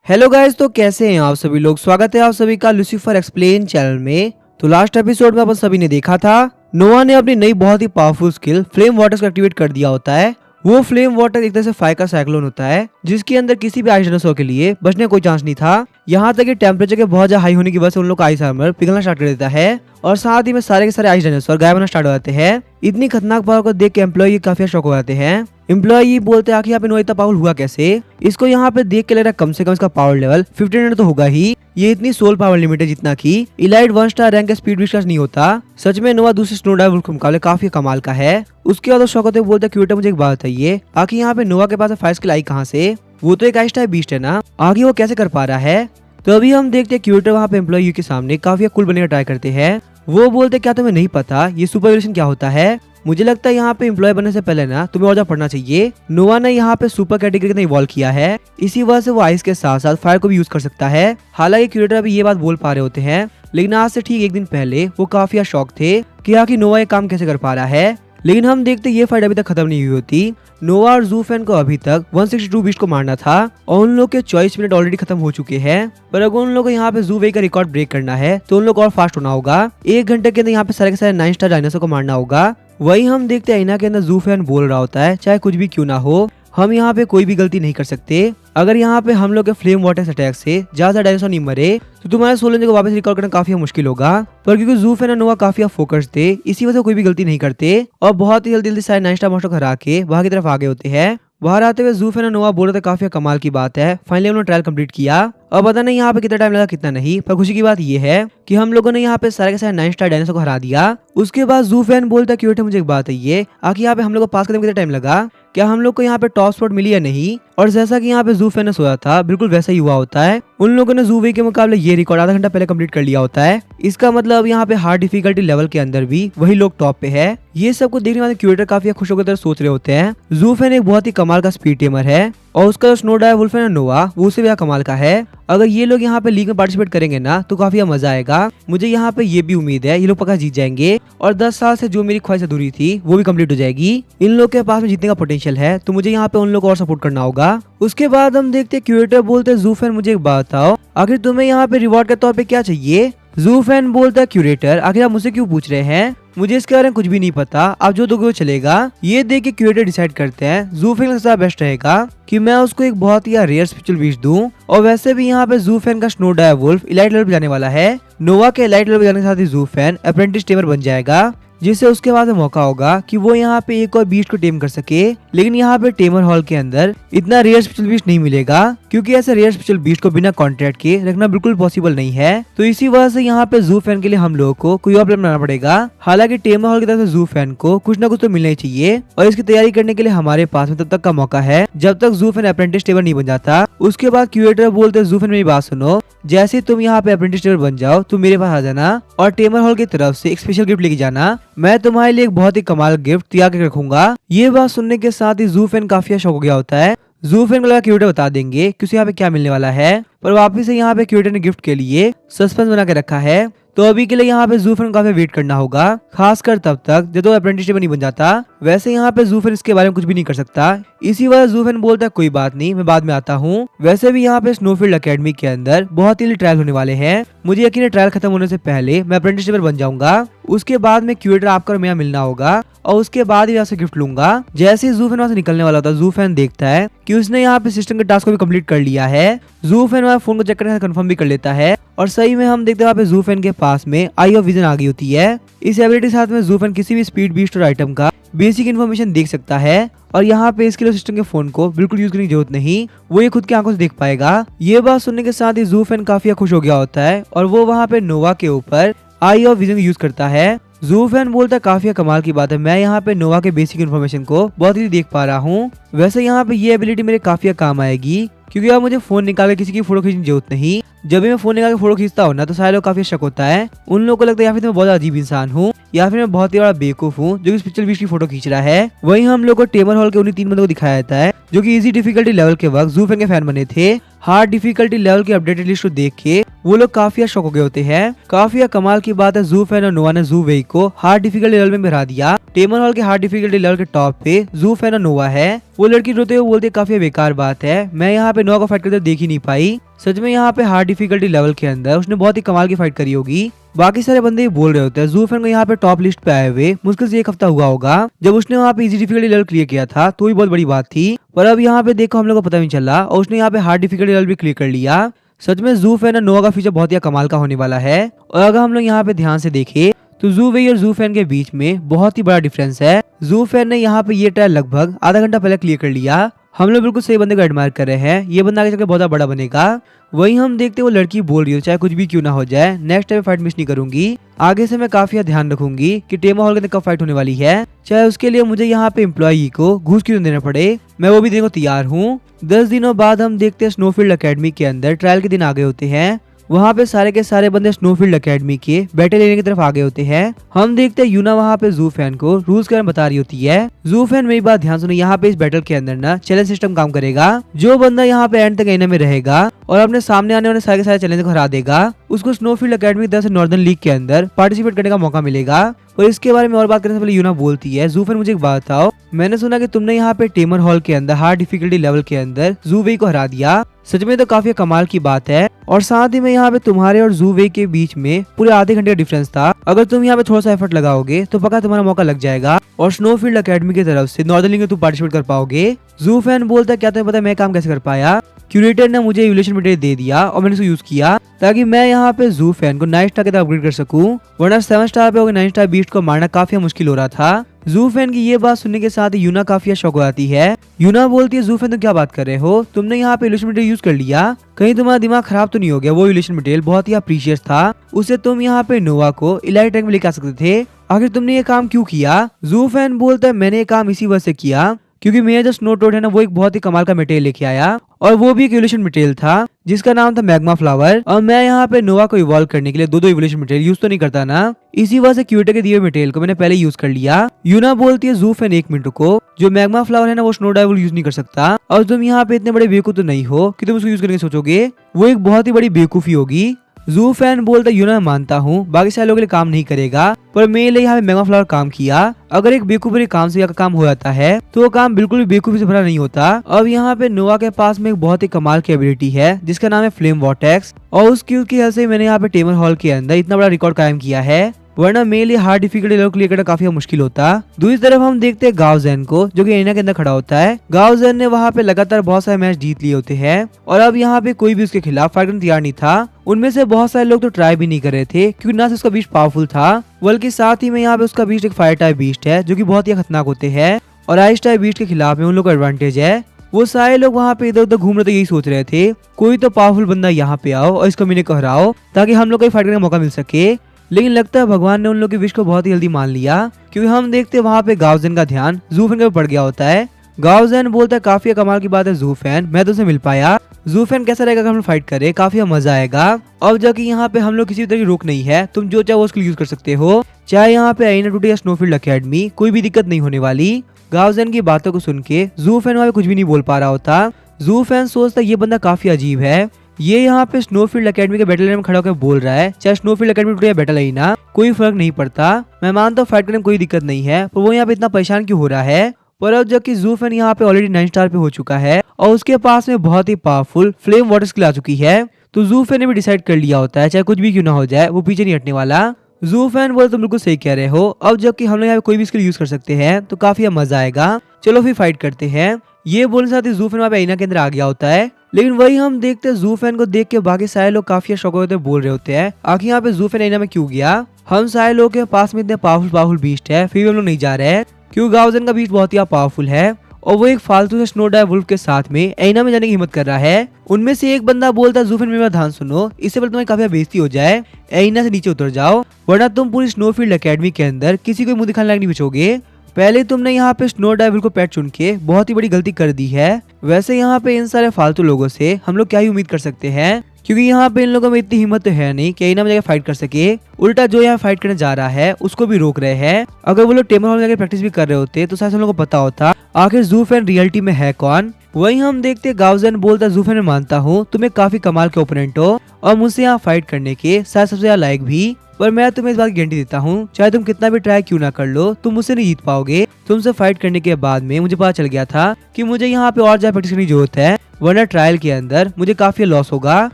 Hello guys, तो कैसे हैं आप सभी लोग। स्वागत है आप सभी का लूसीफर एक्सप्लेन चैनल में। तो लास्ट एपिसोड में अपन सभी ने देखा था नोआ ने अपनी नई बहुत ही पावरफुल स्किल फ्लेम वाटर को एक्टिवेट कर दिया होता है। वो फ्लेम वाटर एक तरह से फायर का साइक्लोन होता है जिसके अंदर किसी भी आइस डायनासोर के लिए बचने का कोई चांस नहीं था। यहाँ तक कि टेम्परेचर के बहुत ज्यादा हाई होने की वजह से उन लोग का आइस आर्मर पिघलना स्टार्ट कर देता है और साथ ही में सारे के सारे आइस डायनासोर गायब होना स्टार्ट हो जाते हैं। इतनी खतरनाक पावर को देख के एम्प्लॉय काफी शौक हो जाते हैं। एम्प्लॉय ये बोलते हैं आखिर यहाँ पे नोआ इतना पावरफुल हुआ कैसे। इसको यहाँ पे देख के लग रहा है कम से कम इसका पावर लेवल 1500 तो होगा ही। ये इतनी सोल पावर लिमिट है जितना की इलाइट 1 स्टार रैंक का स्पीड विश्वास नहीं होता। सच में नोआ दूसरे स्नो डाइवर के मुकाबले काफी कमाल का है। उसके बाद शौक होते बोलते क्यूटा मुझे एक बात बताइए, आखिर यहाँ पे नोआ के पास फायर स्किल आई कहाँ से। वो तो एक आइस टाइप बीस्ट है ना, आगे वो कैसे कर पा रहा है। तो अभी हम देखते हैं क्यूटर वहाँ पे एम्प्लॉय के सामने काफी कूल बनने का ट्राई करते हैं। वो बोलते क्या तुम्हें नहीं पता ये सुपर एवोल्यूशन क्या होता है। मुझे लगता है यहाँ पे एम्प्लॉय बनने से पहले ना तुम्हें और ज्यादा पढ़ना चाहिए। नोआ ने यहाँ पे सुपर कैटेगरी ने इवॉल्व किया है, इसी वजह से वो आइस के साथ साथ फायर को भी यूज कर सकता है। हालांकि क्यूरेटर अभी ये बात बोल पा रहे होते हैं, लेकिन आज से ठीक एक दिन पहले वो काफी शौक थे कि आखिर नोआ ये काम कैसे कर पा रहा है। लेकिन हम देखते ये फाइट अभी तक खत्म नहीं हुई होती। नोआ और ज़ूफेन को अभी तक 162 बीस्ट को मारना था और उन लोग के 24 मिनट ऑलरेडी खत्म हो चुके हैं। पर अगर उन लोग को यहाँ पे ज़ूवे का रिकॉर्ड ब्रेक करना है तो उन लोग और फास्ट होना होगा। 1 घंटे के अंदर यहाँ पे सारे के सारे 9 स्टार डायनासोर को मारना होगा। वही हम देखते हैं आईना के अंदर ज़ूफेन बोल रहा होता है चाहे कुछ भी क्यों ना हो, हम यहाँ पे कोई भी गलती नहीं कर सकते। अगर यहाँ पे हम लोग के फ्लेम वाटर अटैक से ज्यादा डायनासोर नहीं मरे तो तुम्हारे सोल को वापस रिकॉर्ड करना काफी मुश्किल होगा। पर क्योंकि ज़ूफेन और नोआ काफी फोकस थे, इसी वजह से कोई भी गलती नहीं करते और बहुत ही जल्दी सारे 9 स्टार मास्टर को हरा के वहां की तरफ आगे होते हैं। बाहर आते हुए ज़ूफेन और नोआ बोल रहे थे काफी कमाल की बात है, फाइनली उन्होंने ट्रायल कंप्लीट किया। और पता नहीं यहाँ पे कितना टाइम लगा कितना नहीं, पर खुशी की बात ये है कि हम लोगों ने यहाँ पे सारे के सारे 9 स्टार डायनासोर को हरा दिया। उसके बाद ज़ूफेन बोलता क्यूट है मुझे एक बात है ये, आखिर यहाँ पे हम लोग को पास करने में कितना टाइम लगा, क्या हम लोग को यहाँ पे टॉप स्पॉट मिली या नहीं। और जैसा कि यहाँ पे ज़ूफेन ने सोचा था बिल्कुल वैसा ही हुआ होता है। उन लोगों ने ज़ूवे के मुकाबले ये रिकॉर्ड आधा घंटा पहले कंप्लीट कर लिया होता है। इसका मतलब यहाँ पे हार्ड डिफिकल्टी लेवल के अंदर भी वही लोग टॉप पे है। ये सब कुछ देखने वाले क्यूरेटर काफी खुश होकर तरह सोच रहे होते हैं। ज़ूफेन एक बहुत ही कमाल का स्पीड टेमर है और उसका जो स्नो डाइवर वुल्फ है नोआ वो उससे भी कमाल का है। अगर ये लोग यहाँ पे लीग में पार्टिसिपेट करेंगे ना तो काफी मजा आएगा। मुझे यहाँ पे ये भी उम्मीद है ये लोग पक्का जीत जाएंगे और 10 साल से जो मेरी ख्वाहिश अधूरी थी वो भी कंप्लीट हो जाएगी। इन लोग के पास में जीतने का पोटेंशियल है तो मुझे यहाँ पे उन लोग को और सपोर्ट करना होगा। उसके बाद हम देखते हैं क्यूरेटर बोलते ज़ूफेन मुझे एक बात बताओ, आखिर तुम्हें यहाँ पे रिवॉर्ड के तौर पे क्या चाहिए। ज़ूफेन बोलता है क्यूरेटर आखिर आप मुझसे क्यों पूछ रहे हैं, मुझे इसके बारे में कुछ भी नहीं पता, आप जो दोगे वो चलेगा। ये देख के क्यूरेटर डिसाइड करते हैं ज़ूफेन का सबसे बेस्ट रहेगा कि मैं उसको एक बहुत ही रेयर स्पेशल विश दूं। और वैसे भी यहाँ पे ज़ूफेन का snow diver wolf elite level पे जाने वाला है। नोआ के इलाइट लेवल पे जाने के साथ ही ज़ूफेन अप्रेंटिस टेमर बन जाएगा, जिससे उसके बाद मौका होगा कि वो यहाँ पे एक और बीस्ट को टेम कर सके। लेकिन यहाँ पे टेमर हॉल के अंदर इतना रेयर स्पेशल बीस्ट नहीं मिलेगा क्योंकि ऐसे रेयर स्पेशल बीस्ट को बिना कॉन्ट्रैक्ट के रखना बिल्कुल पॉसिबल नहीं है। तो इसी वजह से यहाँ पे ज़ूफेन के लिए हम लोगों को कोई और प्लान बनाना पड़ेगा। हालांकि टेमर हॉल की तरफ से ज़ूफेन को कुछ ना कुछ तो मिलना ही चाहिए और इसकी तैयारी करने के लिए हमारे पास में तब तक का मौका है जब तक ज़ूफेन अप्रेंटिस टेमर नहीं बन जाता। उसके बाद क्यूरेटर बोलते ज़ूफेन मेरी बात सुनो, जैसे तुम यहाँ पे अप्रेंटिस टेमर बन जाओ तुम मेरे पास आ जाना और टेमर हॉल की तरफ से एक स्पेशल गिफ्ट लेके जाना। मैं तुम्हारे लिए एक बहुत ही कमाल गिफ्ट तैयार करके रखूंगा। ये बात सुनने के साथ ही ज़ूफेन काफी शौक हो गया होता है। ज़ूफेन को लगा क्यूरेटर बता देंगे कि उसे यहाँ पे क्या मिलने वाला है, पर वापिस से यहाँ पे क्यूरेटर ने गिफ्ट के लिए सस्पेंस बना के रखा है। तो अभी के लिए यहाँ पे ज़ूफेन काफी वेट करना होगा, खासकर तब तक जब तो अप्रेंटिस टेमर नहीं बन जाता। वैसे यहाँ पे ज़ूफेन इसके बारे में कुछ भी नहीं कर सकता, इसी वजह ज़ूफेन बोलता है कोई बात नहीं मैं बाद में आता हूँ। वैसे भी यहाँ पे स्नोफील्ड एकेडमी के अंदर बहुत ही ट्रायल होने वाले हैं, मुझे यकीन है ट्रायल खत्म होने से पहले मैं अप्रेंटिस टेमर बन जाऊंगा। उसके बाद में क्यूरेटर आपका और मेरा मिलना होगा और उसके बाद ही यहाँ से गिफ्ट लूंगा। जैसे ही ज़ूफेन वहाँ से निकलने वाला था ज़ूफेन देखता है कि उसने यहाँ पे सिस्टम के टास्क को भी कंप्लीट कर लिया है। ज़ूफेन वहाँ फोन को चेक करके कंफर्म भी कर लेता है और सही में हम देखते हैं वहाँ पे ज़ूफेन के पास में आई ऑफ विजन आ गई होती है। इस एबिलिटी के साथ में ज़ूफेन किसी भी स्पीड बीस्ट और आइटम का बेसिक इन्फॉर्मेशन देख सकता है और यहाँ पे इसके लिए सिस्टम के फोन को बिल्कुल यूज करने की जरूरत नहीं, वो ये खुद की आंखों से देख पाएगा। ये बात सुनने के साथ ही ज़ूफेन काफी खुश हो गया होता है और वो वहाँ पे नोआ के ऊपर आई ऑफ विजन यूज करता है। ज़ूफेन बोलता है काफी कमाल की बात है, मैं यहाँ पे नोआ के बेसिक इन्फॉर्मेशन को बहुत ही देख पा रहा हूँ। वैसे यहाँ पे ये एबिलिटी मेरे काफी काम आएगी क्योंकि अब मुझे फोन निकाल के किसी की फोटो खींचने की जरूरत नहीं। जब भी मैं फोन निकाल के फोटो खींचता हूँ ना तो सारे लोग काफी शक होता है, उन लोगों को लगता है या फिर मैं बहुत अजीब इंसान हूँ या फिर मैं बहुत ही बड़ा बेवकूफ हूँ जो कि स्पेशल बीस्ट की फोटो खींच रहा है। वहीं हम लोग को टेमर हॉल के उन्हीं 3 बंदों को दिखाया जाता है जो कि इजी डिफिकल्टी लेवल के वक्त ज़ूफेन के फैन बने थे। हार्ड डिफिकल्टी लेवल की अपडेटेड लिस्ट को देख के वो लोग काफी शौक हो गए होते हैं। काफी कमाल की बात है ज़ूफेन और नोआ ने ज़ूवे को हार्ड डिफिकल्टी लेवल में हरा दिया। टेमर हॉल के हार्ड डिफिकल्टी लेवल के टॉप पे ज़ूफेन और नोआ है। वो लड़की रोते हुए बोलती है काफी बेकार बात है, मैं यहाँ पे नोआ को फाइट करते देख ही नहीं पाई। सच में यहाँ पे हार्ड डिफिकल्टी लेवल के अंदर उसने बहुत ही कमाल की फाइट करी होगी। बाकी सारे बंदे ही बोल रहे होते हैं जू फैन को यहाँ पे टॉप लिस्ट पे आए हुए मुश्किल से 1 हफ्ता हुआ होगा। जब उसने वहाँ पे इजी डिफिकल्टी लेवल क्लियर किया था तो ही बहुत बड़ी बात थी, पर अब यहाँ पे देखो हम लोग को पता नहीं चला और उसने यहाँ पे हार्ड डिफिकल्टी लेवल भी क्लियर कर लिया। सच में जू फैन और नोआ का फ्यूचर बहुत ही कमाल का होने वाला है। और अगर हम लोग यहाँ पे ध्यान से देखें तो जू वेई और जू फैन के बीच में बहुत ही बड़ा डिफरेंस है। जू फैन ने यहाँ पे ये ट्रायल लगभग आधा घंटा पहले क्लियर कर लिया। हम लोग बिल्कुल सही बंदे को एडमायर कर रहे हैं, ये बंदा आगे चलकर बहुत बड़ा बनेगा। वही हम देखते वो लड़की बोल रही हो चाहे कुछ भी क्यों ना हो जाए नेक्स्ट टाइम फाइट मिस नहीं करूंगी। आगे से मैं काफी ध्यान रखूंगी कि टेमा हॉल के अंदर कब फाइट होने वाली है, चाहे उसके लिए मुझे यहाँ पे एम्प्लॉई को घूस क्यों देना पड़े, मैं वो भी देने को तैयार हूँ। 10 दिनों बाद हम देखते हैं स्नोफील्ड एकेडमी के अंदर ट्रायल के दिन आ गए होते हैं। वहाँ पे सारे के सारे बंदे स्नोफील्ड एकेडमी के बैटल लेने की तरफ आगे होते हैं। हम देखते हैं यूना वहाँ पे जू फैन को रूल्स के बारे में बता रही होती है। जू फैन मेरी बात ध्यान सुनो, यहाँ पे इस बैटल के अंदर ना चैलेंज सिस्टम काम करेगा। जो बंदा यहाँ पे एंड तक एरिना में रहेगा और अपने सामने आने वाले सारे के सारे चैलेंज को हरा देगा उसको स्नोफील्ड एकेडमी की तरफ से नॉर्दर्न लीग के अंदर पार्टिसिपेट करने का मौका मिलेगा। और इसके बारे में और बात करने से पहले यूना बोलती है जू फैन मुझे एक बात बताओ, मैंने सुना कि तुमने यहाँ पे टेमर हॉल के अंदर हार्ड डिफिकल्टी लेवल के अंदर जू वेई को हरा दिया, सच में तो काफी कमाल की बात है। और साथ ही में यहाँ पे तुम्हारे और जू वेई के बीच में पूरे आधे घंटे का डिफरेंस था। अगर तुम यहाँ पे थोड़ा सा एफर्ट लगाओगे तो पक्का तुम्हारा मौका लग जाएगा और स्नोफील्ड एकेडमी की तरफ से नॉर्दर्न लीग में तुम पार्टिसिपेट कर पाओगे। जू फैन बोलता है क्या तुम्हें पता है मैं काम कैसे कर पाया, क्यूरेटर ने मुझे इवोल्यूशन मटेरियल दे दिया और मैंने उसको यूज किया ताकि मैं यहाँ पे जू फैन को 9 स्टार की तरफ अपग्रेड कर सकूं, वरना 7 स्टार पे होकर 9 स्टार बीस्ट को मारना काफी मुश्किल हो रहा था। जू फैन की ये बात सुनने के साथ ही यूना काफी शौक हो जाती है। यूना बोलती है जू फैन तुम क्या बात कर रहे हो, तुमने यहाँ पे इवोल्यूशन मटेरियल यूज कर लिया, कहीं तुम्हारा दिमाग खराब तो नहीं हो गया, वो इवोल्यूशन मटेरियल बहुत ही प्रीशियस था, उससे तुम यहाँ पे नोवा को इलाइट रैंक में लेकर आ सकते थे, आखिर तुमने ये काम क्यों किया। जू फैन बोलता है मैंने ये काम इसी वजह से किया क्योंकि मेरा जो स्नो टोड है ना वो एक बहुत ही कमाल का मटेरियल लेके आया और वो भी एक इवोल्यूशन मटेरियल था जिसका नाम था मैग्मा फ्लावर। और मैं यहाँ पे नोवा को इवॉल्व करने के लिए दो इवोल्यूशन मटेरियल यूज तो नहीं करता ना, इसी वजह से क्यूरेटर के दिए मटेरियल को मैंने पहले यूज कर लिया। यूना बोलती है जू फैन 1 मिनट को, जो मैग्मा फ्लावर है ना वो स्नो डाइवल यूज नहीं कर सकता और तुम यहाँ पे इतने बड़े बेवकूफ तो नहीं हो कि तुम उसको यूज करने की सोचोगे, वो एक बहुत ही बड़ी बेवकूफी होगी। जू फैन बोलता है यूना मानता हूँ बाकी सारे लोगों के लिए काम नहीं करेगा पर मेरे लिए यहाँ पे मैग्मा फ्लावर काम किया। अगर एक बेवकूफी काम से काम हो जाता है तो वो काम बिल्कुल भी बेवकूफी से भरा नहीं होता। अब यहाँ पे नोवा के पास में एक बहुत ही कमाल की एबिलिटी है जिसका नाम है फ्लेम वॉर्टेक्स और उस स्किल की हेल्प से मैंने यहाँ पे टेमर हॉल के अंदर इतना बड़ा रिकॉर्ड कायम किया है, वरना मेरे लिए हार्ड डिफिकल्टी लेवल क्लियर करना काफी मुश्किल होता। दूसरी तरफ हम देखते हैं गाओ ज़ेन को जो कि एरिना के अंदर खड़ा होता है। गाओ ज़ेन ने वहाँ पे लगातार बहुत सारे मैच जीत लिए होते हैं और अब यहाँ पे कोई भी उसके खिलाफ फाइट करने तैयार नहीं था। उनमें से बहुत सारे लोग तो ट्राई भी नहीं कर रहे थे क्योंकि ना से उसका बीस्ट पावरफुल था बल्कि साथ ही में यहाँ पे उसका बीस्ट एक फायर टाइप बीस्ट है जो की बहुत ही खतरनाक होते हैं और आइस टाइप बीस्ट के खिलाफ में उन लोग का एडवांटेज है। वो सारे लोग वहाँ पे इधर उधर घूम रहे थे, यही सोच रहे थे कोई तो पावरफुल बंदा यहाँ पे आओ और इस कमीने को हराओ ताकि हम लोग को फाइट करने का मौका मिल सके। लेकिन लगता है भगवान ने उन लोगों की विश को बहुत ही जल्दी मान लिया क्योंकि हम देखते हैं वहाँ पे गाओ ज़ेन का ध्यान जू फैन पे पड़ गया होता है। गाओ ज़ेन बोलता है काफी कमाल की बात है जू फैन, मैं तुमसे मिल पाया। जू फैन कैसा रहेगा अगर हम फाइट करें, काफी मजा आएगा। अब जबकि यहाँ पे हम लोग किसी तरह की रोक नहीं है, तुम जो चाहो उसको यूज कर सकते हो, चाहे यहाँ पे एरिना टूटे या स्नोफील्ड एकेडमी, कोई भी दिक्कत नहीं होने वाली। गाओ ज़ेन की बातों को सुन के जू फैन वहाँ पे कुछ भी नहीं बोल पा रहा होता। जू फैन सोचता ये बंदा काफी अजीब है, ये यहाँ पे स्नोफील्ड एकेडमी के बैटल में खड़ा होकर बोल रहा है चाहे स्नोफील्ड एकेडमी टूटे या बैटल ही ना, कोई फर्क नहीं पड़ता। मैं मानता हूँ फाइट करने में कोई दिक्कत नहीं है पर वो यहाँ पे इतना परेशान क्यों हो रहा है। पर अब जबकि जू फैन यहाँ पे ऑलरेडी 9 स्टार पे हो चुका है और उसके पास में बहुत ही पावरफुल फ्लेम वाटर स्किल आ चुकी है, तो जू फैन ने भी डिसाइड कर लिया होता है चाहे कुछ भी क्यों ना हो जाए वो पीछे नहीं हटने वाला। जू फैन बोले तुम बिल्कुल सही कह रहे हो, अब जबकि हम लोग यहाँ पे कोई भी स्किल यूज कर सकते हैं तो काफी मजा आएगा, चलो फिर फाइट करते हैं। ये बोलने साथ ही जू फैन वहाँ पे एरिना के अंदर आ गया होता है। लेकिन वही हम देखते हैं जू फैन को देख के बाकी सारे लोग काफी शौक होते बोल रहे होते हैं आखिर यहाँ पे जू फैन एरिना में क्यों गया, हम सारे लोग के पास में इतने पावरफुल बीस्ट है फिर भी हम लोग नहीं जा रहे हैं क्योंकि गाओ ज़ेन का बीस्ट बहुत ही पावरफुल है और वो एक फालतू से स्नो डाई वुल्फ के साथ में एरिना में जाने की हिम्मत कर रहा है। उनमें से एक बंदा बोलता है जू फैन मेरा ध्यान सुनो, इससे पहले तुम्हें काफी बेइज्जती हो जाए एरिना से नीचे उतर जाओ वरना तुम पूरी स्नोफील्ड एकेडमी के अंदर किसी को मुंह दिखाने लायक नहीं बचोगे। पहले तुमने यहाँ पे स्नो डाइवल को पेट चुन के बहुत ही बड़ी गलती कर दी है। वैसे यहाँ पे इन सारे फालतू लोगों से हम लोग क्या ही उम्मीद कर सकते हैं क्योंकि यहाँ पे इन लोगों में इतनी हिम्मत तो है नहीं कि एरिना में जाकर फाइट कर सके, उल्टा जो यहाँ फाइट करने जा रहा है उसको भी रोक रहे हैं। अगर वो लोग टेमर हॉल में जाकर प्रैक्टिस भी कर रहे होते तो शायद हम लोग को पता होता आखिर जू फैन रियलिटी में है कौन। वही हम देखते गाओ ज़ेन बोलता जू फैन मैं मानता हूँ तुम एक काफी कमाल के ओपोनेंट हो और मुझसे यहाँ फाइट करने के शायद सबसे ज्यादा लायक भी, पर मैं तुम्हें इस बात की गारंटी देता हूँ चाहे तुम कितना भी ट्राई क्यों ना कर लो तुम मुझसे नहीं जीत पाओगे। तुमसे फाइट करने के बाद में मुझे पता चल गया था कि मुझे यहाँ पे और ज्यादा प्रैक्टिस करने की जरूरत है, वरना ट्रायल के अंदर मुझे काफी लॉस होगा।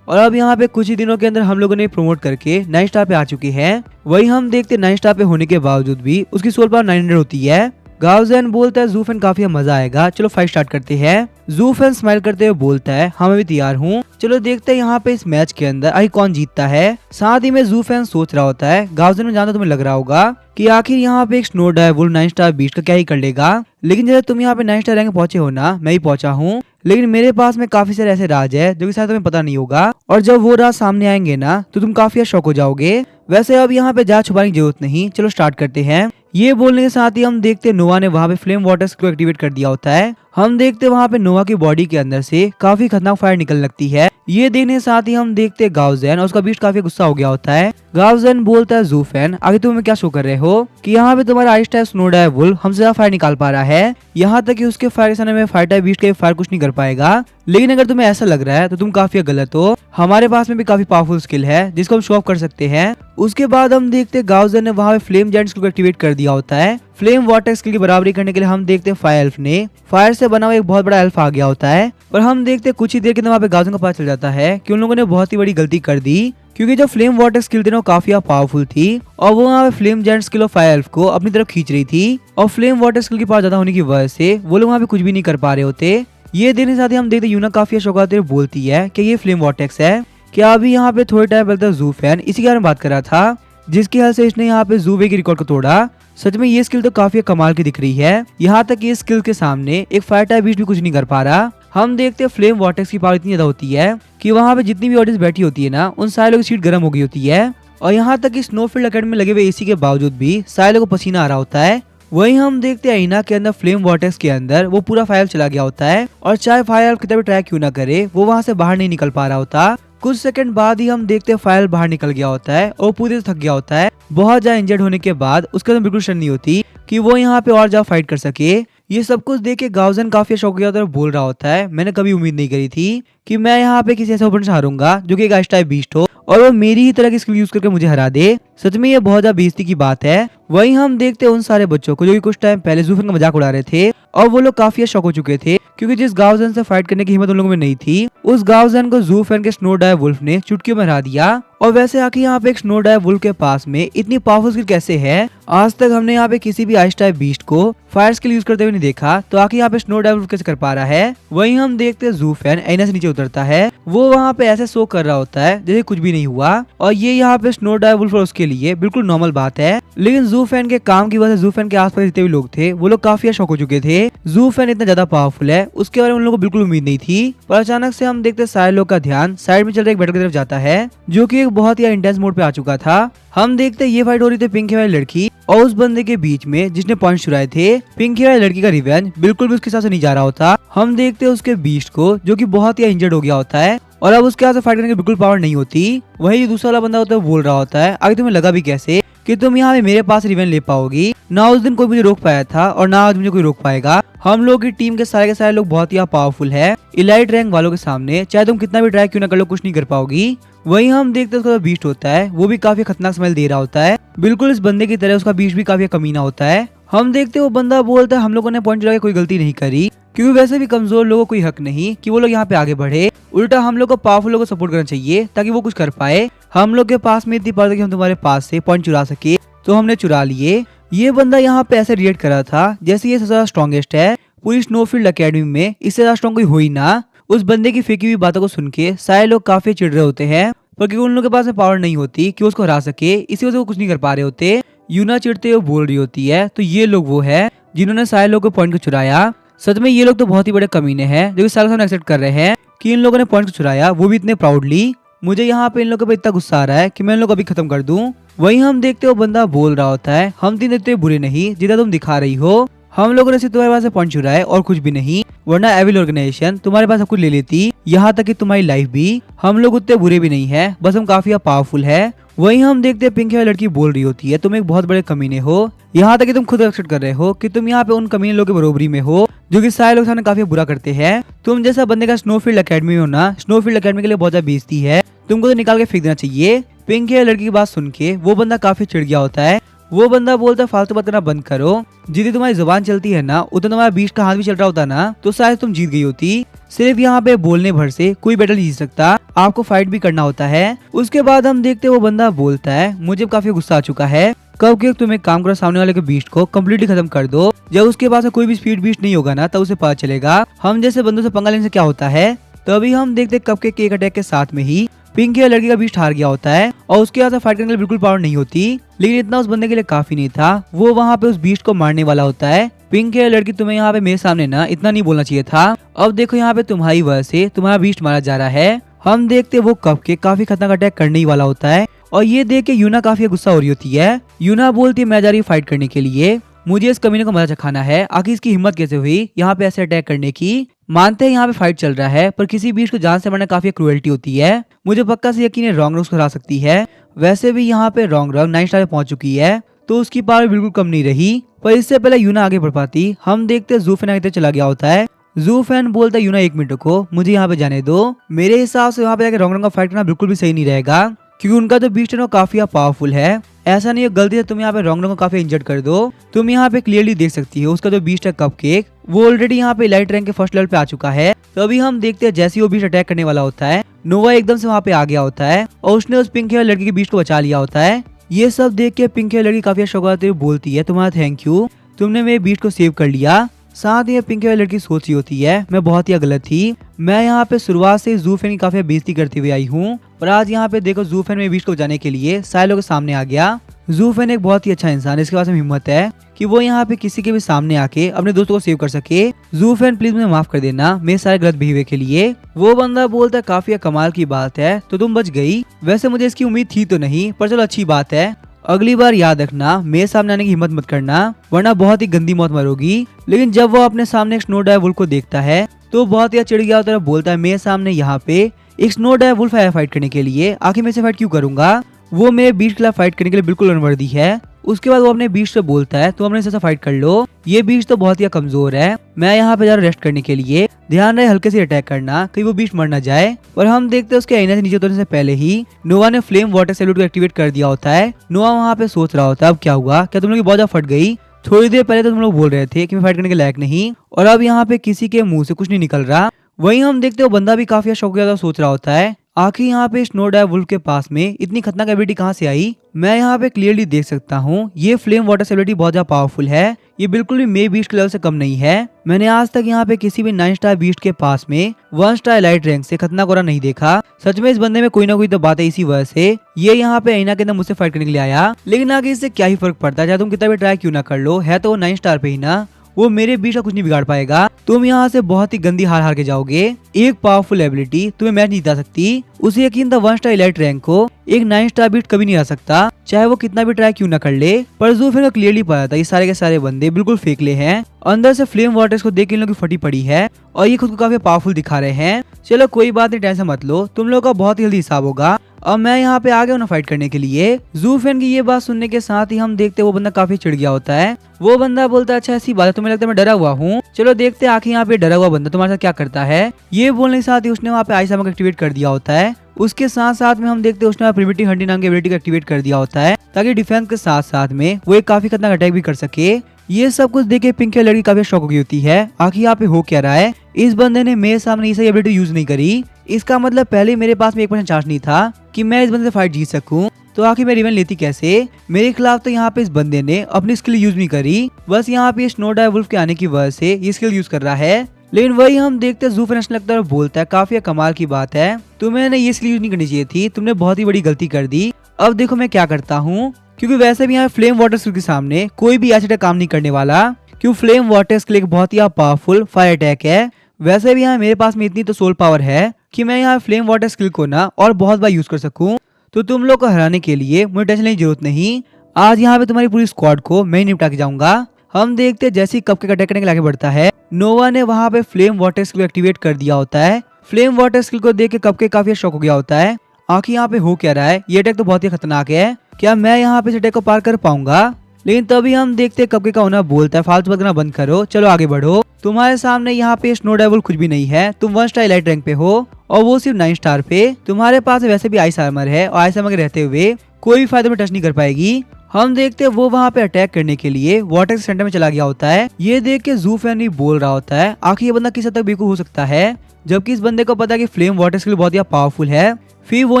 और अब यहाँ पे कुछ ही दिनों के अंदर हम लोगों ने प्रमोट करके 9 स्टार पे आ चुके हैं। वही हम देखते 9 स्टार पे होने के बावजूद भी उसकी सोल पावर 900 होती है। गाओजन बोलता है ज़ू फैन काफी मजा आएगा, चलो फाइट स्टार्ट करते हैं। ज़ू फैन स्माइल करते हुए बोलता है हाँ मैं भी तैयार हूँ, चलो देखते हैं यहाँ पे इस मैच के अंदर आखिर कौन जीतता है। साथ ही में ज़ू फैन सोच रहा होता है गाओजन में जाना तुम्हें लग रहा होगा कि आखिर यहाँ पे एक स्नो डायवुल्फ 9 स्टार बीस्ट का क्या ही कर लेगा, लेकिन जब तुम यहाँ पे 9 स्टार रैंक पहुंचे हो ना, मैं ही पहुंचा हूँ, लेकिन मेरे पास में काफी सारे ऐसे राज है जो कि शायद तुम्हें पता नहीं होगा, और जब वो राज सामने आएंगे ना तो तुम काफी शौक हो जाओगे। वैसे अब यहाँ पे जा छुपाने की जरूरत नहीं, चलो स्टार्ट करते हैं। ये बोलने के साथ ही हम देखते नोवा ने वहाँ पे फ्लेम वाटर्स को एक्टिवेट कर दिया होता है। हम देखते वहाँ पे नोवा की बॉडी के अंदर से काफी खतरनाक फायर निकल लगती है। ये देखने के साथ ही हम देखते गाओजन और उसका बीस्ट काफी गुस्सा हो गया होता है। गाओजन बोलता है ज़ू फैन आगे तुम हमें क्या शो कर रहे हो कि यहाँ पे तुम्हारा आइस टाइप स्नो डायवुल्फ हमसे ज्यादा फायर निकाल पा रहा है, यहाँ तक कि उसके फायर के सामने में फायर टाइप बीस्ट का फायर कुछ नहीं कर पाएगा। लेकिन अगर तुम्हें ऐसा लग रहा है तो तुम काफी गलत हो, हमारे पास में भी काफी पावरफुल स्किल है जिसको हम शो ऑफ कर सकते हैं। उसके बाद हम देखते गाओजन ने वहाँ पे फ्लेम जायंट स्किल को एक्टिवेट कर दिया होता है। फ्लेम वाटर स्किल की बराबरी करने के लिए हम देखते फायर एल्फ ने फायर से बना हुआ एक बहुत बड़ा एल्फ आ गया होता है। और हम देखते कुछ ही देर के अंदर वहाँ पे गाओजन को पता चल जाता है कि उन लोगों ने बहुत ही बड़ी गलती कर दी, क्योंकि जो फ्लेम वाटर स्किल थी ना काफी पावरफुल थी और वो वहाँ पे फ्लेम जायंट स्किल और फायर एल्फ को अपनी तरफ खींच रही थी, और फ्लेम वाटर स्किल की पावर ज्यादा होने की वजह से वो लोग वहाँ पे कुछ भी नहीं कर पा रहे होते। ये देखने के साथ ही हम देखते यूना काफी शौकाते हुए बोलती है कि ये फ्लेम वॉर्टेक्स है। क्या अभी यहाँ पे थोड़े टाइम पहले ज़ू फैन इसी के बारे में बात कर रहा था, जिसकी वजह से इसने यहाँ पे ज़ू वे की रिकॉर्ड को तोड़ा। सच में ये स्किल तो काफी कमाल की दिख रही है, यहाँ तक ये स्किल के सामने एक फायर टाइप बीस्ट भी कुछ नहीं कर पा रहा। हम देखते हैं फ्लेम वॉर्टेक्स की पावर इतनी ज्यादा होती है कि वहाँ पे जितनी भी ऑडियंस बैठी होती है ना उन सारे लोगों की सीट गर्म हो गई होती है, और यहाँ तक कि स्नोफील्ड अकेडमी में लगे हुए एसी के बावजूद भी सारे लोगों को पसीना आ रहा होता है। वही हम देखते हैं आईना के अंदर फ्लेम वॉर्टेक्स के अंदर वो पूरा फायर चला गया होता है, और चाहे फायर कितना भी ट्राई क्यों ना करे वो वहाँ से बाहर नहीं निकल पा रहा होता। कुछ सेकंड बाद ही हम देखते हैं फायर बाहर निकल गया होता है और पूरी तरह थक गया होता है। बहुत ज्यादा इंजर्ड होने के बाद उसके अंदर बिल्कुल शर्म नहीं होती कि वो यहाँ पे और ज्यादा फाइट कर सके। ये सब कुछ देख के गाओजन काफी शौक गया होता है और बोल रहा होता है मैंने कभी उम्मीद नहीं करी थी कि मैं यहाँ पे किसी ऐसे ओपोनेंट से हारूंगा जो कि एक आइस टाइप बीस्ट हो और वो मेरी ही तरह की स्किल यूज करके मुझे हरा दे। सच में ये बहुत ज्यादा बेइज्जती की बात है। वहीं हम देखते हैं उन सारे बच्चों को जो कि कुछ टाइम पहले ज़ू फैन का मजाक उड़ा रहे थे, और वो लोग काफी शौक हो चुके थे क्योंकि जिस गाओजन से फाइट करने की हिम्मत उन लोगों में नहीं थी, उस गाओजन को ज़ू फैन के स्नो डायवुल्फ ने चुटकियों में हरा दिया। और वैसे आखिर यहाँ पे एक स्नो डायवुल्फ के पास में इतनी पावरफुल स्किल कैसे है? आज तक हमने यहाँ पे किसी भी आइस टाइप बीस्ट को फायर स्किल यूज करते हुए नहीं देखा, तो आखिर यहाँ पे स्नो डायवुल्फ कैसे कर पा रहा है? वहीं हम देखते हैं ज़ू फैन आईना से नीचे उतरता है, वो वहाँ पे ऐसे शो कर रहा होता है जैसे कुछ भी नहीं हुआ, और ये यहाँ पे स्नो डायवुल्फ और उसके लिए बिल्कुल नॉर्मल बात है। लेकिन ज़ू फैन के काम की वजह से ज़ू फैन के आसपास जितने भी लोग थे वो लोग काफी शौक हो चुके थे। ज़ू फैन इतना ज्यादा पावरफुल है उसके बारे में उन लोगों को बिल्कुल उम्मीद नहीं थी। पर अचानक से हम देखते सारे लोग का ध्यान साइड में चल रहे एक बैटल की तरफ जाता है जो कि एक बहुत ही इंटेंस मोड पे आ चुका था। हम देखते ये फाइट हो रही थी पिंक हेयर वाली लड़की और उस बंदे के बीच में जिसने पॉइंट चुराए थे। पिंक हेयर वाली लड़की का रिवेंज बिल्कुल भी उसके साथ से नहीं जा रहा होता। हम देखते उसके बीस्ट को जो कि बहुत ही इंजर्ड हो गया होता है और अब उसके हाथ फाइट करने की बिल्कुल पावर नहीं होती। वही दूसरा वाला बंदा होता है बोल रहा होता है आगे तुम्हें लगा भी कैसे कि तुम यहाँ पे मेरे पास रिवेंज ले पाओगी? ना उस दिन कोई मुझे रोक पाया था और ना आज मुझे कोई रोक पाएगा। हम लोग की टीम के सारे लोग बहुत ही पावरफुल है। इलाइट रैंक वालों के सामने चाहे तुम कितना भी ट्राई क्यों ना कर लो कुछ नहीं कर पाओगी। वहीं हम देखते हैं उसका बीस्ट होता है वो भी काफी खतरनाक स्मेल दे रहा होता है, बिल्कुल इस बंदे की तरह उसका बीस्ट भी काफी कमीना होता है। हम देखते वो बंदा बोलता है हम लोगों ने पॉइंट चुरा के कोई गलती नहीं करी, क्योंकि वैसे भी कमजोर लोगों को कोई हक नहीं कि वो लोग यहाँ पे आगे बढ़े, उल्टा हम लोग को पावरफुल लोगों को सपोर्ट करना चाहिए ताकि वो कुछ कर पाए। हम लोग के पास में इतनी पावर कि हम तुम्हारे पास से पॉइंट चुरा सके तो हमने चुरा लिए। ये बंदा यहाँ पे ऐसे रिएक्ट कर रहा था जैसे ये सबसे ज्यादा स्ट्रॉन्गेस्ट है पूरी स्नोफील्ड अकेडमी में, इससे ज्यादा स्ट्रॉन्ग कोई हो ही ना। उस बंदे की फेंकी हुई बातों को सुन के सारे लोग काफी चिढ़ रहे होते हैं, पर क्योंकि उन लोगों के पास में पावर नहीं होती कि उसको हरा सके, इसी वजह से वो कुछ नहीं कर पा रहे होते। यूना चिढ़ते हुए बोल रही होती है तो ये लोग वो है जिन्होंने सारे लोग को पॉइंट को चुराया। सच में ये लोग तो बहुत ही बड़े कमीने हैं जो कि सारे सामने एक्सेप्ट कर रहे हैं कि इन लोगों ने पॉइंट को चुराया, वो भी इतने प्राउडली। मुझे यहाँ पे इन लोगों पे इतना गुस्सा आ रहा है कि मैं इन लोग अभी खत्म कर दूं। वहीं हम देखते हो बंदा बोल रहा होता है हम तीन इतने बुरे नहीं जितना तुम दिखा रही हो, हम लोगों ने सिर्फ तुम्हारे पास से पॉइंट चुराए और कुछ भी नहीं, वरना एविल ऑर्गेनाइजेशन तुम्हारे पास सब कुछ ले लेती, यहाँ तक कि तुम्हारी लाइफ भी। हम लोग उतने बुरे भी नहीं है, बस हम काफी पावरफुल है। वहीं हम देखते हैं पिंक वाली लड़की बोल रही होती है तुम एक बहुत बड़े कमीने हो, यहाँ तक कि तुम खुद एक्सेप्ट कर रहे हो कि तुम यहाँ पे उन कमीने लोगों के बरोबरी में हो जो कि सारे लोग सामने काफी बुरा करते हैं। तुम जैसा बंदे का स्नोफील्ड अकेडमी में होना स्नोफील्ड अकेडमी के लिए बहुत ज्यादा बेइज्जती है, तुमको तो निकाल के फेंक देना चाहिए। पिंक हेयर लड़की की बात सुन के वो बंदा काफी चिढ़ गया होता है। वो बंदा बोलता है फालतू बात करना बंद करो, जितनी तुम्हारी जुबान चलती है ना उतना तुम्हारा बीच का हाथ भी चल रहा होता ना तो शायद तुम जीत गई होती। सिर्फ यहाँ पे बोलने भर से कोई बैटल नहीं जीत सकता, आपको फाइट भी करना होता है। उसके बाद हम देखते वो बंदा बोलता है मुझे काफी गुस्सा आ चुका है, कपकेक तुम एक काम करो सामने वाले के बीस्ट को कम्प्लीटली खत्म कर दो। जब उसके पास कोई भी स्पीड बीस्ट नहीं होगा ना तब उसे पता चलेगा हम जैसे बंदों से पंगा लेने से क्या होता है। तभी हम देखते कपकेक के एक अटैक के साथ में ही पिंक हेयर लड़की का बीस्ट हार गया होता है और उसके पास फाइट करने के लिए बिल्कुल पावर नहीं होती। लेकिन इतना उस बंदे के लिए काफी नहीं था, वो वहाँ पे उस बीस्ट को मारने वाला होता है। पिंक हेयर लड़की तुम्हें यहाँ पे मेरे सामने ना इतना नहीं बोलना चाहिए था, अब देखो यहाँ पे तुम्हारी वजह से तुम्हारा बीस्ट मारा जा रहा है। हम देखते वो कपकेक काफी खतरनाक अटैक करने ही वाला होता है और ये देख के यूना काफी गुस्सा हो रही होती है। यूना बोलती है मैं जा रही फाइट करने के लिए, मुझे इस कमीने को मजा चखाना है, आखिर इसकी हिम्मत कैसे हुई यहाँ पे ऐसे अटैक करने की। मानते हैं यहाँ पे फाइट चल रहा है पर किसी बीच को जान से मारना काफी क्रूएल्टी होती है, मुझे पक्का से यकीन है रॉन्ग उसको हरा सकती है। वैसे भी यहाँ पे रॉन्ग 9 स्टार पे पहुंच चुकी है तो उसकी पावर बिल्कुल कम नहीं रही। पर इससे पहले यूना आगे बढ़ पाती, हम देखते ज़ूफेन आगे चला गया होता है। ज़ूफेन बोलता है यूना 1 मिनट को मुझे यहाँ पे जाने दो, मेरे हिसाब से यहाँ पे जाके रॉन्ग का फाइट करना बिल्कुल भी सही नहीं रहेगा क्योंकि उनका जो बीस्ट है वो काफी पावरफुल है। ऐसा नहीं है गलती से तुम यहाँ पे रॉन्ग को काफी इंजर्ड कर दो, तुम यहाँ पे क्लियरली देख सकती हो उसका जो बीस्ट है कपकेक वो ऑलरेडी यहाँ पे लाइट रैंक के फर्स्ट लेवल पे आ चुका है। तो अभी हम देखते हैं जैसे ही वो बीस्ट अटैक करने वाला होता है नोवा एकदम से वहाँ पे आ गया होता है और उसने उस पिंक हेयर लड़की के बीस्ट को बचा लिया होता है। ये सब देख के पिंक हेयर लड़की काफी शौकाते हुए बोलती है तुम्हारा थैंक यू, तुमने मेरे बीस्ट को सेव कर लिया। साथ ही पिंक हेयर लड़की सोच रही होती है मैं बहुत ही गलत थी, मैं यहाँ पे शुरुआत से ज़ूफेन की काफी बेइज्जती करती हुई आई हूँ और आज यहाँ पे देखो ज़ूफेन में बीस्ट को बचाने के लिए साइलो के सामने आ गया। ज़ूफेन एक बहुत ही अच्छा इंसान है, इसके पास में हिम्मत है कि वो यहाँ पे किसी के भी सामने आके अपने दोस्तों को सेव कर सके। ज़ूफेन प्लीज मुझे माफ कर देना मेरे सारे गलत बिहेवियर के लिए। वो बंदा बोलता है काफी कमाल की बात है तो तुम बच गई, वैसे मुझे इसकी उम्मीद थी तो नहीं पर चलो अच्छी बात है, अगली बार याद रखना मेरे सामने आने की हिम्मत मत करना वरना बहुत ही गंदी मौत मरोगी। लेकिन जब वो अपने सामने एक स्नो डायर वुल्फ को देखता है तो बहुत ही चिढ़ गया और बोलता है मेरे सामने यहाँ पे एक स्नो डायर वुल्फ आया फाइट करने के लिए, आखिर मैं से फाइट क्यों करूंगा, वो मेरे बीस्ट के खिलाफ फाइट करने के लिए बिल्कुल अनवर्दी है। उसके बाद वो अपने बीस्ट से बोलता है तो अपने से फाइट कर लो, ये बीस्ट तो बहुत ही कमजोर है, मैं यहाँ पे जा रहा रेस्ट करने के लिए, ध्यान रहे हल्के से अटैक करना कहीं वो बीस्ट मर ना जाए। और हम देखते हैं उसके आईने से नीचे उतरने से पहले ही नोवा ने फ्लेम वाटर सैल्यूट को एक्टिवेट कर दिया होता है। नोवा वहाँ पे सोच रहा होता है अब क्या हुआ, क्या तुम लोग की बहुत ज्यादा फट गई, थोड़ी देर पहले तो तुम लोग बोल रहे थे कि मैं फाइट करने के लायक नहीं और अब यहाँ पे किसी के मुंह से कुछ नहीं निकल रहा। वहीं हम देखते हो बंदा भी काफी शौकिया सोच रहा होता है आखिर यहाँ पे स्नो डायर वुल्फ के पास में इतनी खतरनाक एबिलिटी कहाँ से आई। मैं यहाँ पे क्लियरली देख सकता हूँ ये फ्लेम वाटर एबिलिटी बहुत ज्यादा पावरफुल है, ये बिल्कुल भी मे बीस्ट के लेवल से कम नहीं है। मैंने आज तक यहाँ पे किसी भी 9 स्टार बीस्ट के पास में 1 स्टार लाइट रैंक से खतरनाक और नहीं देखा। सच में इस बंदे में कोई ना कोई तो बात है, इसी वजह से ये यहाँ पे आईना के अंदर मुझसे फाइट करने के लिए आया। लेकिन आगे इससे क्या ही फर्क पड़ता है, चाहे तुम कितना भी ट्राई क्यों ना कर लो, है तो वो 9 स्टार पे ही ना, वो मेरे बीच का कुछ नहीं बिगाड़ पाएगा। तुम यहाँ से बहुत ही गंदी हार के जाओगे, एक पावरफुल एबिलिटी तुम्हें मैच नहीं जिता सकती। उसे यकीन था 1 स्टार इलाइट रैंक को एक 9 स्टार बीट कभी नहीं आ सकता, चाहे वो कितना भी ट्राई क्यों ना कर ले। पर ज़ूफेन को क्लियरली पता था ये सारे के सारे बंदे बिल्कुल फेकले हैं, अंदर से फ्लेम वाटर्स को देख के इन लोगों की फटी पड़ी है और ये खुद को काफी पावरफुल दिखा रहे हैं। चलो कोई बात नहीं, टेंशन मत लो, तुम लोग का बहुत ही जल्दी हिसाब होगा। अब मैं यहाँ पे आ गया हूँ ना फाइट करने के लिए। ज़ूफेन की ये बात सुनने के साथ ही हम देखते वो बंदा काफी चिढ़ गया होता है। वो बंदा बोलता है अच्छा ऐसी बात है, तुम्हें लगता है मैं डरा हुआ हूँ, चलो देखते हैं आखिर यहाँ पे डरा हुआ बंदा तुम्हारे साथ क्या करता है। ये बोलने के साथ ही उसने वहाँ पे आइस को एक्टिवेट कर दिया होता है। उसके साथ साथ में हम देखते हैं उसने प्रिमिटिव हंटिंग नाम की एबिलिटी को एक्टिवेट कर दिया होता है ताकि डिफेंस के साथ साथ में वो एक काफी खतरनाक अटैक भी कर सके। ये सब कुछ देखे पिंक की लड़की काफी शौक की होती है आखिर यहाँ पे हो क्या रहा है, इस बंदे ने मेरे सामने ये एबिलिटी यूज नहीं करी, इसका मतलब पहले मेरे पास में 1% चांस नहीं था कि मैं इस बंदे से फाइट जीत सकूं, तो आखिर मैं रिवेंज लेती कैसे। मेरे खिलाफ तो यहाँ पे इस बंदे ने अपनी स्किल यूज नहीं करी, बस यहाँ पे स्नो डायर वुल्फ के आने की वजह से ये स्किल यूज कर रहा है। लेकिन वही हम देखते हैं ज़ूफेन लगता है और बोलता है काफी कमाल की बात है, तुम्हें ये स्किल यूज नहीं करनी चाहिए थी, तुमने बहुत ही बड़ी गलती कर दी। अब देखो मैं क्या करता हूँ, क्योंकि वैसे भी यहाँ फ्लेम वाटर स्किल के सामने कोई भी ऐसा काम नहीं करने वाला, क्यों फ्लेम वाटर स्किल एक बहुत ही पावरफुल फायर अटैक है। वैसे भी यहाँ मेरे पास में इतनी तो सोल पावर है कि मैं यहाँ फ्लेम वाटर स्किल को ना और बहुत बार यूज कर सकूं, तो तुम लोग को हराने के लिए मुझे टेंशन लेने की जरूरत नहीं, आज यहाँ पे तुम्हारी पूरी स्क्वाड को मैं ही निपटा के जाऊंगा। हम देखते हैं जैसे ही कपकेक अटैक करने के लिए आगे बढ़ता है, नोवा ने वहाँ पे फ्लेम वाटर स्किल एक्टिवेट कर दिया होता है। फ्लेम वाटर स्किल को देख के कपकेक काफी शॉक हो गया होता है, आखिर यहाँ पे हो क्या रहा है, ये अटैक तो बहुत ही खतरनाक है, क्या मैं यहाँ पे इस अटैक को पार कर पाऊंगा। लेकिन तभी हम देखते हैं कपकेक का ओनर बोलता है फालतू बात करना बंद करो, चलो आगे बढ़ो, तुम्हारे सामने यहाँ पे स्नो डेविल कुछ भी नहीं है, तुम 1 स्टार इलाइट रैंक पे हो और वो सिर्फ 9 स्टार पे, तुम्हारे पास वैसे भी आइस आर्मर है और आइस आर्मर के रहते हुए कोई भी फायदा में टच नहीं कर पाएगी। हम देखते हैं वो वहाँ पे अटैक करने के लिए वाटर सेंटर में चला गया होता है। ये देख के जू फैन भी बोल रहा होता है आखिर ये बंदा किस हद तक बेवकूफ हो सकता है, जबकि इस बंदे को पता है कि फ्लेम वाटर स्किल बहुत ही पावरफुल है। फिर वो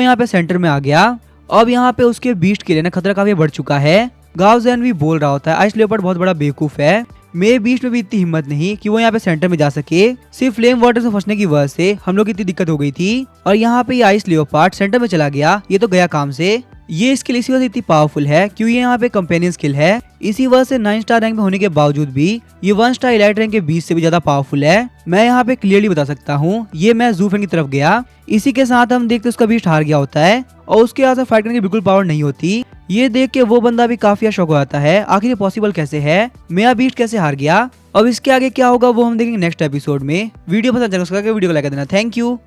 यहाँ पे सेंटर में आ गया। अब यहाँ पे उसके बीस्ट के लिए ना खतरा काफी बढ़ चुका है। गावजैन भी बोल रहा होता है आइस लेपर्ड बहुत बड़ा बेवकूफ है, मेरे बीच में भी इतनी हिम्मत नहीं कि वो यहाँ पे सेंटर में जा सके। सिर्फ फ्लेम वाटर से फंसने की वजह से हम लोग की इतनी दिक्कत हो गई थी और यहाँ पे ये आइस लेपर्ड सेंटर में चला गया, ये तो गया काम से। ये स्किल इसी वजह से इतनी पावरफुल है क्योंकि ये यहाँ पे कंपेनियन स्किल है। इसी वजह से 9 स्टार रैंक में होने के बावजूद भी ये 1 स्टार इलाइट रैंक के 20 से भी ज्यादा पावरफुल है। मैं यहाँ पे क्लियरली बता सकता हूँ ये मैं जू फैन की तरफ गया। इसी के साथ हम देखते उसका बीस्ट हार गया होता है और उसके यहाँ से फाइट करने की बिल्कुल पावर नहीं होती। ये देख के वो बंदा भी काफी शौक हो जाता है आखिर ये पॉसिबल कैसे है, मेरा बीस्ट कैसे हार गया। अब इसके आगे क्या होगा वो हम देखेंगे नेक्स्ट एपिसोड में। वीडियो पसंद आया तो वीडियो को लाइक कर देना। Thank you.